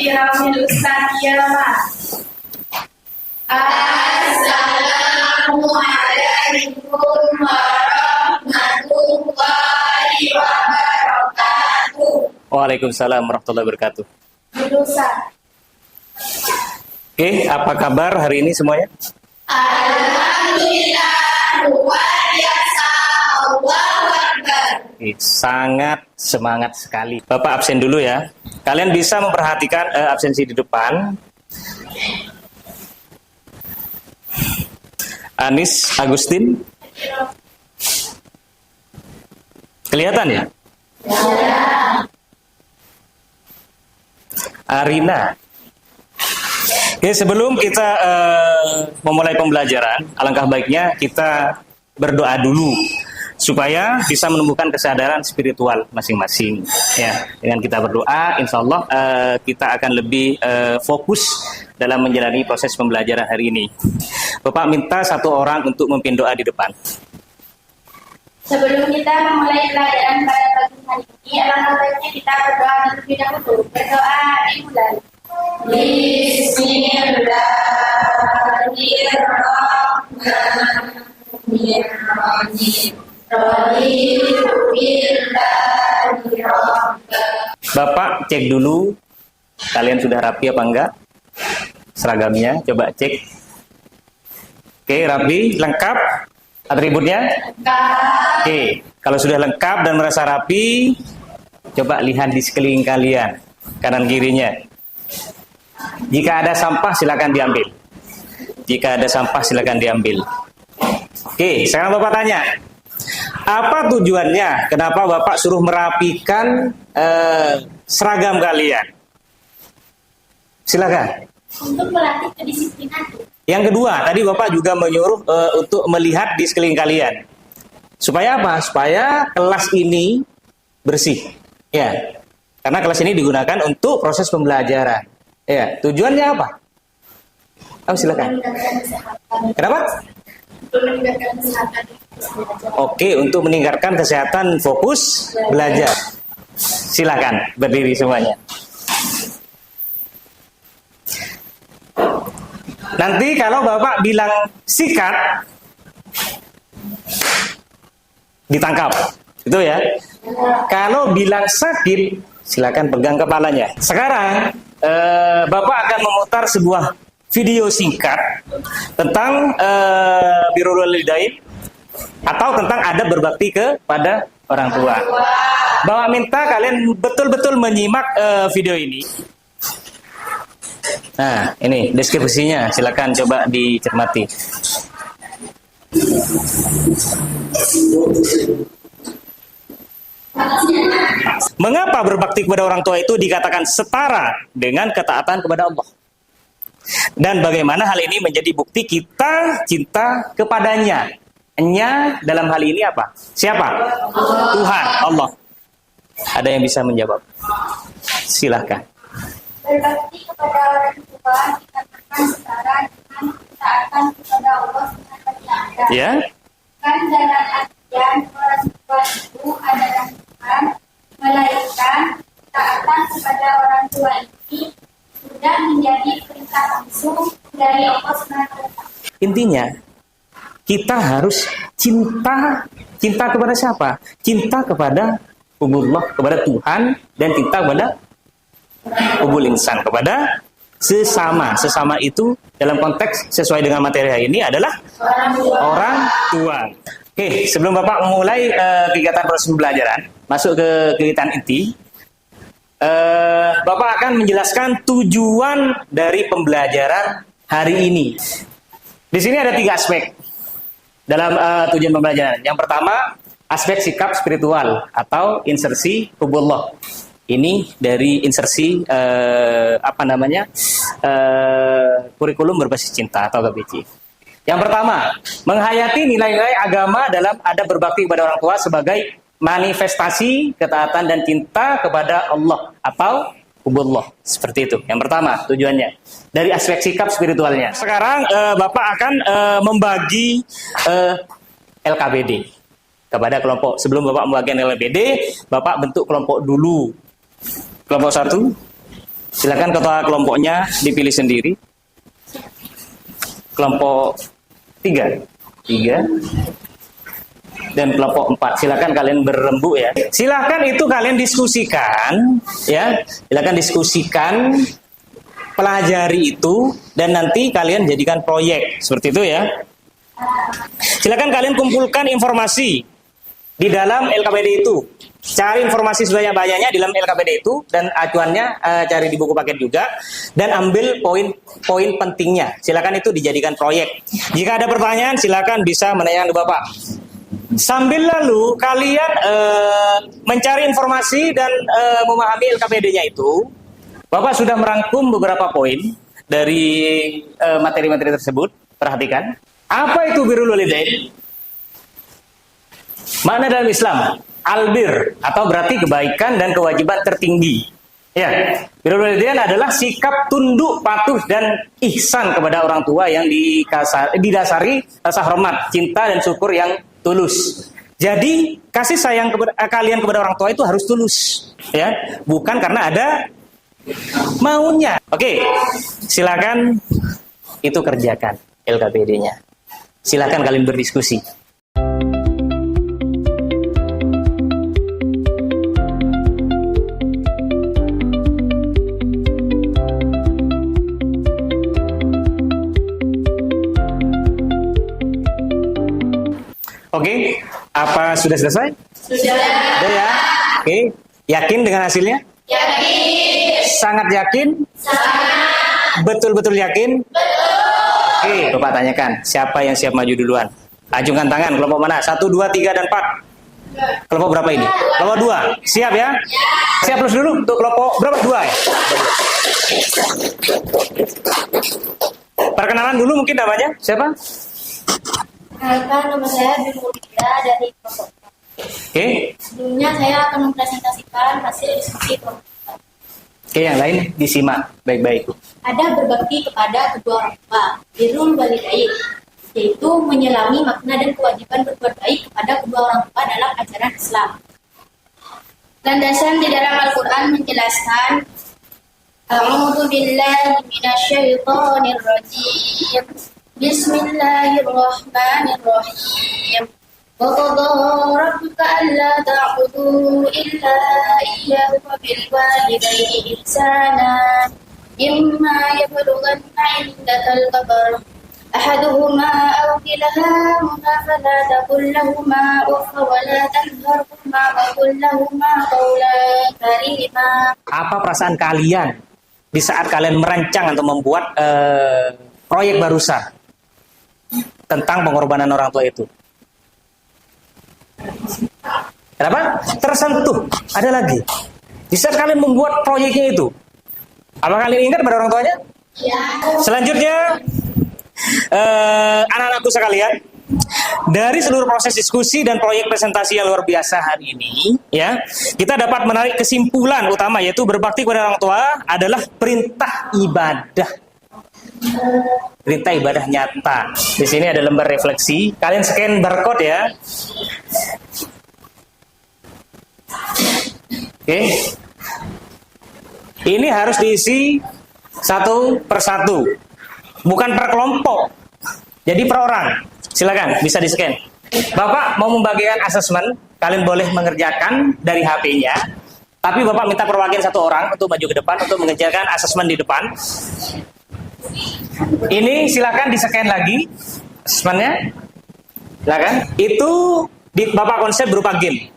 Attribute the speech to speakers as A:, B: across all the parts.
A: Iramil Ustadiyama. Assalamualaikum warahmatullahi wabarakatuh.
B: Waalaikumsalam warahmatullahi wabarakatuh.
A: Ustaz.
B: Oke, apa kabar hari ini semuanya?
A: Alhamdulillah, luar biasa, Allahu Akbar.
B: Sangat semangat sekali. Bapak absen dulu ya. Kalian bisa memperhatikan absensi di depan. Anis Agustin. Kelihatan ya? Arina. Oke, sebelum kita memulai pembelajaran, alangkah baiknya kita berdoa dulu supaya bisa menumbuhkan kesadaran spiritual masing-masing. Ya, dengan kita berdoa, insya Allah kita akan lebih fokus dalam menjalani proses pembelajaran hari ini. Bapak minta satu orang untuk memimpin doa di depan.
A: Sebelum kita memulai pelajaran pada pagi hari ini, alangkah baiknya kita berdoa terlebih dahulu. Berdoa dimulai. Bismillahirrahmanirrahim.
B: Bapak cek dulu kalian sudah rapi apa enggak seragamnya, coba cek. Oke, rapi, lengkap atributnya. Oke, kalau sudah lengkap dan merasa rapi, coba lihat di sekeliling kalian, kanan kirinya. Jika ada sampah silakan diambil. Jika ada sampah silakan diambil. Oke, sekarang Bapak tanya, apa tujuannya? Kenapa Bapak suruh merapikan seragam kalian? Silakan.
A: Untuk melatih kedisiplinan.
B: Yang kedua, tadi Bapak juga menyuruh untuk melihat di sekeliling kalian. Supaya apa? Supaya kelas ini bersih. Ya. Karena kelas ini digunakan untuk proses pembelajaran. Ya, tujuannya apa? Oh, silakan. Kenapa?
A: Untuk meningkatkan kesehatan.
B: Oke, untuk meningkatkan kesehatan fokus belajar. Silakan berdiri semuanya. Nanti kalau Bapak bilang sikat, ditangkap. Itu ya. Kalau bilang sakit, silakan pegang kepalanya. Sekarang Bapak akan memutar sebuah video singkat tentang birrul walidain atau tentang adab berbakti kepada orang tua. Bapak minta kalian betul-betul menyimak video ini. Nah, ini deskripsinya, silakan coba dicermati. Mengapa berbakti kepada orang tua itu dikatakan setara dengan ketaatan kepada Allah? Dan bagaimana hal ini menjadi bukti kita cinta kepadanya? Nya dalam hal ini apa? Siapa? Tuhan, Allah. Ada yang bisa menjawab? Silahkan.
A: Berbakti kepada orang tua dikatakan setara dengan ketaatan kepada Allah SWT.
B: Ya.
A: Kan dalam artian orang tua itu adalah Tuhan, melainkan ketaatan kepada orang tua ini sudah menjadi perintah langsung dari Allah SWT.
B: Intinya, kita harus cinta kepada siapa? Cinta kepada Allah, kepada Tuhan, dan cinta kepada hubul insan, kepada sesama. Sesama itu dalam konteks sesuai dengan materi hari ini adalah orang tua. Oke, sebelum Bapak memulai kegiatan proses pembelajaran, masuk ke kegiatan inti, Bapak akan menjelaskan tujuan dari pembelajaran hari ini. Di sini ada 3 aspek dalam tujuan pembelajaran. Yang pertama, aspek sikap spiritual atau insersi hubullah. Ini dari insersi kurikulum berbasis cinta atau KBC. Yang pertama, menghayati nilai-nilai agama dalam adab berbakti kepada orang tua sebagai manifestasi ketaatan dan cinta kepada Allah atau hubullah. Seperti itu. Yang pertama tujuannya dari aspek sikap spiritualnya. Sekarang Bapak akan membagi LKBD kepada kelompok. Sebelum Bapak membagikan LKBD, Bapak bentuk kelompok dulu. Kelompok 1, Silakan ketua kelompoknya dipilih sendiri. Kelompok 3 dan kelompok 4. Silakan kalian berembuk ya. Silakan itu kalian diskusikan ya. Silakan diskusikan, pelajari itu dan nanti kalian jadikan proyek seperti itu ya. Silakan kalian kumpulkan informasi di dalam LKPD itu. Cari informasi sebanyak-banyaknya di dalam LKPD itu dan acuannya cari di buku paket juga dan ambil poin-poin pentingnya. Silakan itu dijadikan proyek. Jika ada pertanyaan silakan bisa menanyakan ke Bapak. Sambil lalu kalian mencari informasi dan memahami LKPD-nya itu, Bapak sudah merangkum beberapa poin dari materi-materi tersebut. Perhatikan. Apa itu birrul walidain? Makna dalam Islam, albir atau berarti kebaikan dan kewajiban tertinggi. Ya, birrul walidain adalah sikap tunduk, patuh dan ihsan kepada orang tua yang didasari rasa hormat, cinta dan syukur yang tulus. Jadi kasih sayang kalian kepada orang tua itu harus tulus, ya, bukan karena ada maunya. Oke, silakan itu kerjakan LKPD-nya. Silakan kalian berdiskusi. Oke, apa sudah selesai?
A: Sudah.
B: Sudah ya? Oke, yakin dengan hasilnya?
A: Yakin.
B: Sangat yakin?
A: Sangat.
B: Betul-betul yakin?
A: Betul.
B: Oke, Bapak tanyakan, siapa yang siap maju duluan? Ajungkan tangan, kelompok mana? 1, 2, 3, dan 4. Kelompok berapa ini? Kelompok 2, siap ya? Siap terus dulu, untuk kelompok berapa? 2 ya? Perkenalan dulu mungkin namanya, siapa?
A: Perkenalkan, nama saya Bimulida dari kelompok.
B: Oke.
A: Sebelumnya saya akan mempresentasikan hasil diskusi kelompok.
B: Oke, yang lain disimak baik-baik.
A: Ada berbakti kepada kedua orang tua, birrul walidain, yaitu menyelami makna dan kewajiban berbuat baik kepada kedua orang tua dalam ajaran Islam. Landasan di dalam Al-Quran menjelaskan, A'udzu billahi minasyaitonir rajim. Bismillahirrahmanirrahim. Wa qadara rabbuka alla ta'budu illa iyyahu wa bil walidayni ihsana. Imma yablughanna 'indakal kibar ahaduhuma aw kilahuma fala taqul lahumā uff wa la tanharhumā wa qul lahumā qawlan karīmā.
B: Apa perasaan kalian di saat kalian merancang atau membuat proyek barusan tentang pengorbanan orang tua itu? Kenapa? Tersentuh. Ada lagi. Di saat kalian membuat proyeknya itu, apa kalian ingat pada orang tuanya?
A: Ya.
B: Selanjutnya, anak-anakku sekalian, dari seluruh proses diskusi dan proyek presentasi yang luar biasa hari ini, ya, kita dapat menarik kesimpulan utama, yaitu berbakti kepada orang tua adalah perintah ibadah. Perintah ibadah nyata. Di sini ada lembar refleksi. Kalian scan barcode ya. Oke. Ini harus diisi satu per satu, bukan per kelompok. Jadi per orang. Silakan, bisa di-scan. Bapak mau membagikan asesmen, kalian boleh mengerjakan dari HP-nya. Tapi Bapak minta perwakilan satu orang untuk maju ke depan untuk mengerjakan asesmen di depan. Ini silakan di-scan lagi asesmennya. Silakan. Itu Bapak konsep berupa game.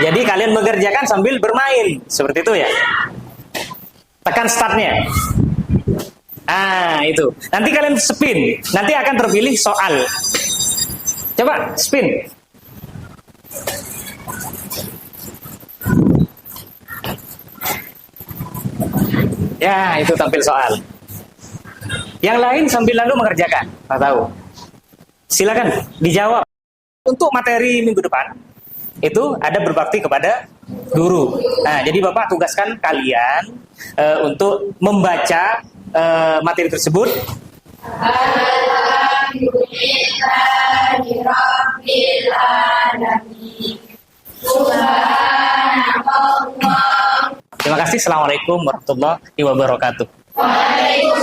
B: Jadi kalian mengerjakan sambil bermain, seperti itu ya. Tekan startnya. Itu. Nanti kalian spin. Nanti akan terpilih soal. Coba spin. Ya, itu tampil soal. Yang lain sambil lalu mengerjakan. Nggak tahu. Silakan dijawab. Untuk materi minggu depan, itu ada berbakti kepada guru. Nah, jadi Bapak tugaskan kalian untuk membaca materi tersebut.
A: Alhamdulillahirabbil alamin. Subhanallah.
B: Terima kasih. Assalamualaikum warahmatullahi wabarakatuh.
A: Waalaikumsalam.